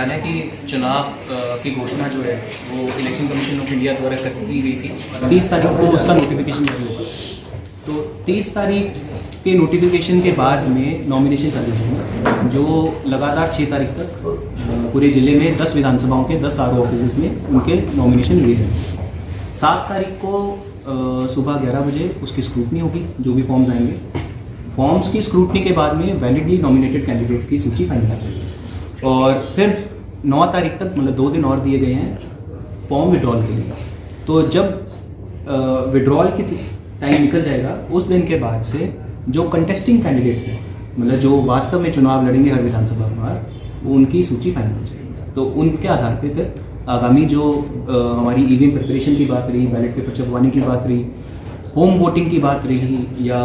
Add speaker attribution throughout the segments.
Speaker 1: कहना है कि चुनाव की घोषणा जो है वो इलेक्शन कमीशन ऑफ इंडिया द्वारा कर दी गई थी। 30 तारीख को उसका नोटिफिकेशन जारी होगा। तो 30 तारीख के नोटिफिकेशन के बाद में नॉमिनेशन चालू होंगे, जो लगातार 6 तारीख तक पूरे ज़िले में 10 विधानसभाओं के 10 आरओ ऑफिस में उनके नॉमिनेशन लिए जाएंगे। 7 तारीख को सुबह 11 बजे उसकी स्क्रूटनी होगी, जो भी फॉर्म्स आएंगे। फॉर्म्स की स्क्रूटनी के बाद में वैलिडली नॉमिनेटेड कैंडिडेट्स की सूची फाइनल आ जाएगी और फिर 9 तारीख तक मतलब 2 दिन और दिए गए हैं फॉर्म विड्रॉल के लिए। तो जब विड्रॉल की टाइम निकल जाएगा उस दिन के बाद से जो कंटेस्टिंग कैंडिडेट्स हैं, मतलब जो वास्तव में चुनाव लड़ेंगे हर विधानसभा में, वो उनकी सूची फाइनल हो जाएगी। तो उनके आधार पे फिर आगामी जो हमारी ईवीएम प्रिपरेशन की बात रही, बैलेट पेपर छपवाने की बात रही, होम वोटिंग की बात रही, या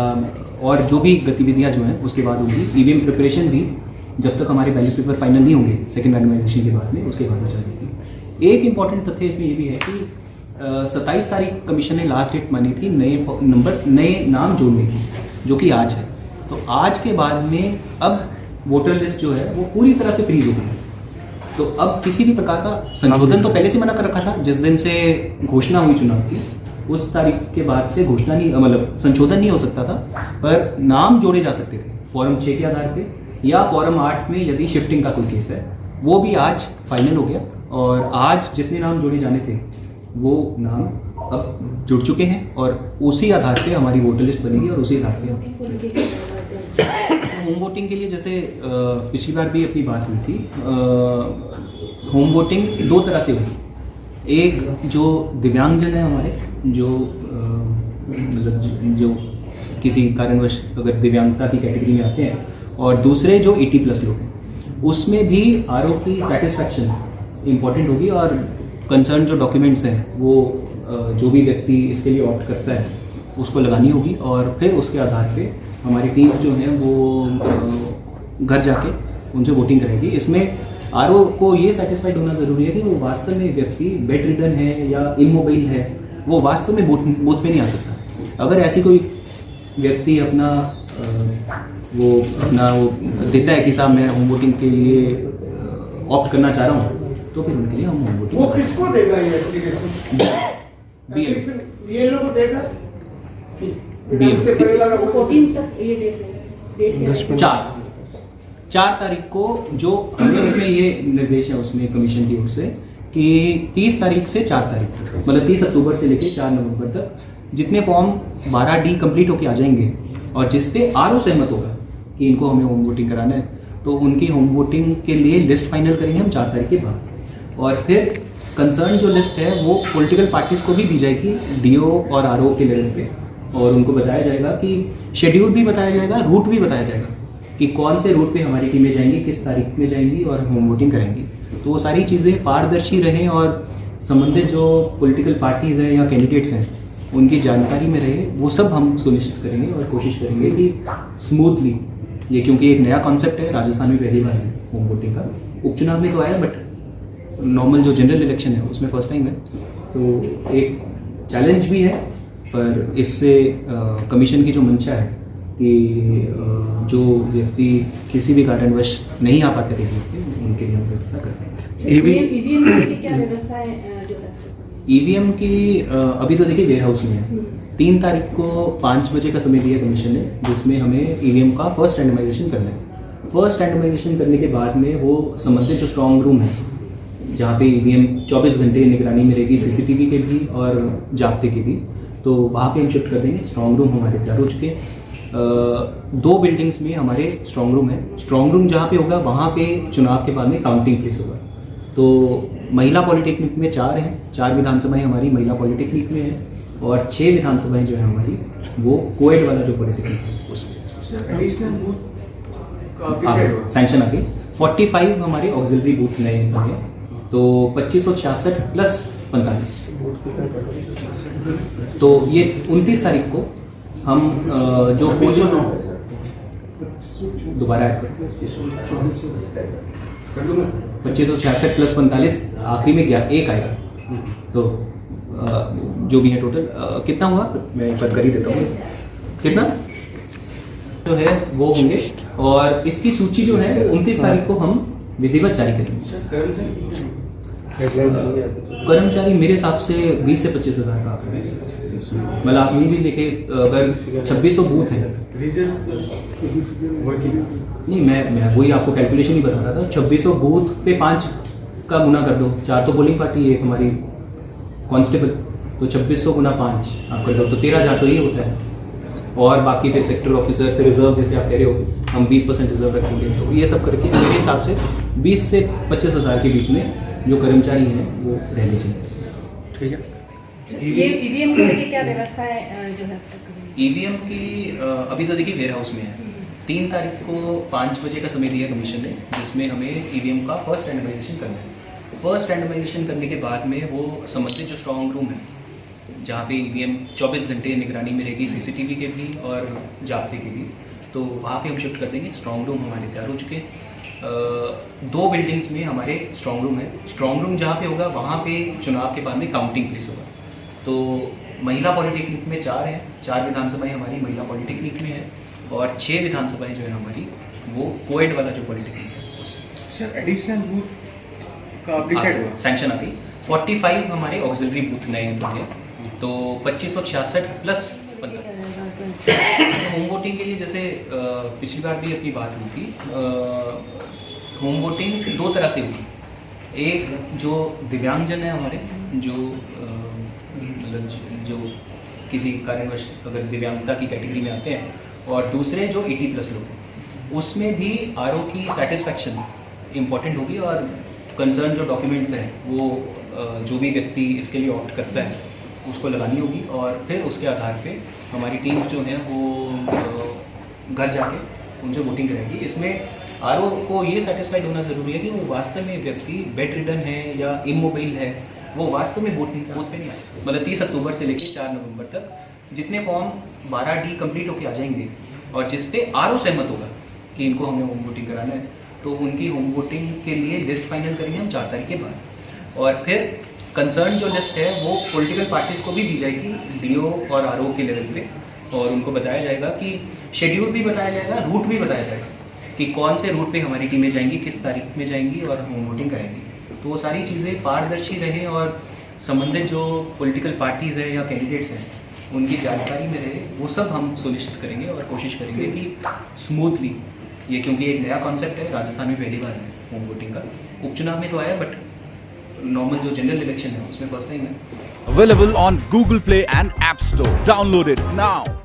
Speaker 1: और जो भी गतिविधियां जो हैं उसके बाद होंगी। ईवीएम प्रिपरेशन भी जब तक हमारे बैलेट पेपर फाइनल नहीं होंगे सेकेंड रैंडमाइजेशन के बाद में, उसके बाद चल जाएगी। एक इंपॉर्टेंट तथ्य इसमें ये भी है कि 27 तारीख कमीशन ने लास्ट डेट मानी थी नए नाम जोड़ने की, जो कि आज है। तो आज के बाद में अब वोटर लिस्ट जो है वो पूरी तरह से फ्रीज हो गई है। तो अब किसी भी प्रकार का संशोधन तो पहले से मना कर रखा था। जिस दिन से घोषणा हुई चुनाव की उस तारीख के बाद से घोषणा नहीं, मतलब संशोधन नहीं हो सकता था, पर नाम जोड़े जा सकते थे फॉर्म 6 के आधार पे, या फॉर्म 8 में यदि शिफ्टिंग का कोई केस है। वो भी आज फाइनल हो गया और आज जितने नाम जोड़े जाने थे वो नाम अब जुड़ चुके हैं और उसी आधार पे हमारी वोटर लिस्ट बनेगी और उसी आधार पे होम वोटिंग के लिए जैसे पिछली बार भी अपनी बात हुई थी। होम वोटिंग 2 तरह से होगी। एक जो दिव्यांगजन है हमारे, जो मतलब जो किसी कारणवश अगर दिव्यांगता की कैटेगरी में आते हैं, और दूसरे जो 80+ लोग हैं, उसमें भी आरओ की सेटिस्फैक्शन इम्पॉर्टेंट होगी और कंसर्न जो डॉक्यूमेंट्स हैं वो जो भी व्यक्ति इसके लिए ऑप्ट करता है उसको लगानी होगी। और फिर उसके आधार पे हमारी टीम जो है वो घर जाके उनसे वोटिंग करेगी। इसमें आरओ को ये सेटिस्फाइड होना ज़रूरी है कि वो वास्तव में व्यक्ति बेड रिडन है या इमोबाइल है, वो वास्तव में बूथ में नहीं आ सकता। अगर ऐसी कोई व्यक्ति अपना वो देता है कि साहब मैं होम वोटिंग के लिए ऑप्ट करना चाह रहा हूँ, तो फिर उनके लिए हम होम वोटिंग।
Speaker 2: वो किसको देगा ये एप्लीकेशन? ये लोगों को देगा?
Speaker 1: चार 4 तारीख को जो उसमें ये निर्देश है उसमें कमीशन की ओर से कि 30 तारीख से 4 तारीख तक, मतलब 30 अक्टूबर से लेकर 4 नवंबर तक जितने फॉर्म 12D कंप्लीट होके आ जाएंगे और जिस पे आरओ सहमत होगा कि इनको हमें होम वोटिंग कराना है, तो उनकी होम वोटिंग के लिए लिस्ट फाइनल करेंगे हम 4 तारीख के बाद। और फिर कंसर्न जो लिस्ट है वो पॉलिटिकल पार्टीज को भी दी जाएगी डीओ और आरओ के लेवल पे, और उनको बताया जाएगा कि शेड्यूल भी बताया जाएगा, रूट भी बताया जाएगा कि कौन से रूट पे हमारी टीमें जाएंगी, किस तारीख में जाएंगी और होम वोटिंग कराएंगी। तो वो सारी चीज़ें पारदर्शी रहें और संबंधित जो पॉलिटिकल पार्टीज़ हैं या कैंडिडेट्स हैं उनकी जानकारी में रहे, वो सब हम सुनिश्चित करेंगे और कोशिश करेंगे कि स्मूथली ये, क्योंकि एक नया कॉन्सेप्ट है, राजस्थान में पहली बार है होम वोटिंग का। उपचुनाव में तो आया बट नॉर्मल जो जनरल इलेक्शन है उसमें फर्स्ट टाइम है, तो एक चैलेंज भी है। पर इससे कमीशन की जो मंशा है कि जो व्यक्ति किसी भी कारणवश नहीं आ पाते थे उनके लिए हम व्यवस्था करते हैं। ईवीएम की अभी तो देखिए वेयर हाउस में है। 3 तारीख को 5 बजे का समय दिया कमीशन ने, जिसमें हमें ईवीएम का फर्स्ट रैंडमाइजेशन करना है। फर्स्ट रैंडमाइजेशन करने के बाद में वो संबंधित जो स्ट्रॉन्ग रूम है जहाँ पे ईवीएम 24 घंटे निगरानी में रहेगी, सीसीटीवी के भी और जाब्ते के भी, तो वहाँ पे हम शिफ्ट कर देंगे। स्ट्रॉन्ग रूम हमारे तैयार हो चुके हैं। 2 बिल्डिंग्स में हमारे स्ट्रॉन्ग रूम है। स्ट्रॉन्ग रूम जहाँ पे होगा वहाँ पे चुनाव के बाद में काउंटिंग प्लेस होगा। तो महिला पॉलिटेक्निक में 4 हैं, 4 विधानसभाएं हमारी महिला पॉलिटेक्निक में हैं और 6 विधानसभाएं जो है हमारी वो कोएड वाला जो पॉलिटेक्निक है उसमें सैंक्शन आगे 45 हमारे ऑक्सिलरी बूथ नए हैं। तो 2566 प्लस 45, तो ये 29 तारीख को हम जो दोबारा 2566 प्लस 45 आखिरी में 1 आएगा। तो जो भी है टोटल कितना हुआ मैं एक बार कर ही देता हूँ, कितना जो है वो होंगे। और इसकी सूची जो है 29 तारीख को हम विधिवत जारी करेंगे। कर्मचारी मेरे हिसाब से 20 से 25 हज़ार का आंकड़ा है। मतलब आप ये भी देखें, अगर 2600 बूथ हैं, नहीं मैं वही आपको कैलकुलेशन ही बता रहा था, 2600 बूथ पे 5 का गुना कर दो, 4 तो पोलिंग पार्टी, एक हमारी कांस्टेबल, तो 2600 गुना 5 आप कर दो तो 13,000 तो ये होता है। और बाकी फिर सेक्टर ऑफिसर, फिर रिजर्व, जैसे आप कह रहे हो हम 20% रिजर्व रखेंगे, तो ये सब करके मेरे हिसाब से 20 से 25 हज़ार के बीच में जो कर्मचारी हैं वो रहने चाहिए इसमें।
Speaker 2: ठीक है।
Speaker 3: ये ईवीएम को लेके क्या व्यवस्था है जो है अब तक?
Speaker 1: ईवीएम की अभी तो देखिए वेयर हाउस में है। 3 तारीख को 5 बजे का समय दिया कमीशन ने, जिसमें हमें ईवीएम का फर्स्ट रैंडमाइजेशन करना है। फर्स्ट रैंडमाइजेशन करने के बाद में वो संबंधित जो स्ट्रॉन्ग रूम है, जहाँ पे ईवीएम 24 घंटे निगरानी में रहेगी, सीसीटीवी के भी और जाब्ते के भी, तो वहाँ पे हम शिफ्ट कर देंगे। स्ट्रॉन्ग रूम हमारे तैयार हो चुके हैं। 2 बिल्डिंग्स में हमारे स्ट्रॉन्ग रूम है। स्ट्रॉन्ग रूम जहाँ पे होगा वहाँ पे चुनाव के बाद में काउंटिंग प्लेस होगा। तो महिला पॉलिटेक्निक में 4 हैं, 4 विधानसभाएं हमारी महिला पॉलिटेक्निक में है, और 6 विधानसभाएं जो है हमारी वो कोएड वाला जो पॉलिटेक्निक है उसमें।
Speaker 2: सर एडिशनल बूथ का डिसाइड हुआ?
Speaker 1: सैंक्शन आ गई। 45 हमारे ऑक्सिलरी बूथ नए बने, तो 2566 प्लस 15 होम वोटिंग के लिए। जैसे पिछली बार भी अपनी बात हुई थी, होम वोटिंग 2 तरह से हुई। एक जो दिव्यांगजन है हमारे, जो मतलब जो किसी कारणवश अगर दिव्यांगता की कैटेगरी में आते हैं, और दूसरे जो 80+ लोग हैं, उसमें भी आरओ की सेटिस्फैक्शन इम्पॉर्टेंट होगी, और कंसर्न जो डॉक्यूमेंट्स हैं वो जो भी व्यक्ति इसके लिए ऑप्ट करता है उसको लगानी होगी, और फिर उसके आधार पे हमारी टीम जो है वो घर जाके उनसे वोटिंग कराएगी। इसमें आरओ को ये सेटिस्फाइड होना ज़रूरी है कि वो वास्तव में व्यक्ति बेड रिडन है या इमोबाइल है, वो वास्तव में वोट पे नहीं आ सकते। मतलब 30 अक्टूबर से लेकर 4 नवंबर तक जितने फॉर्म 12D कंप्लीट होके आ जाएंगे, और जिस पे आरओ सहमत होगा कि इनको हमें होम वोटिंग कराना है, तो उनकी होम वोटिंग के लिए लिस्ट फाइनल करेंगे हम 4 तारीख के बाद। और फिर कंसर्न जो लिस्ट है वो पॉलिटिकल पार्टीज़ को भी दी जाएगी, डीओ और आरओ के लेवल पे, और उनको बताया जाएगा कि शेड्यूल भी बताया जाएगा, रूट भी बताया जाएगा कि कौन से रूट पे हमारी टीमें जाएंगी, किस तारीख में जाएंगी और होम वोटिंग कराएंगी। तो वो सारी चीज़ें पारदर्शी रहें, और संबंधित जो पॉलिटिकल पार्टीज़ हैं या कैंडिडेट्स हैं उनकी जानकारी में रहे, वो सब हम सुनिश्चित करेंगे और कोशिश करेंगे कि स्मूथली ये, क्योंकि एक नया कॉन्सेप्ट है, राजस्थान में पहली बार है होम वोटिंग का। उपचुनाव में तो आया, बट नॉर्मल जो जनरल इलेक्शन है उसमें फर्स्ट टाइम है।
Speaker 4: Available on Google Play and App Store. Download it now.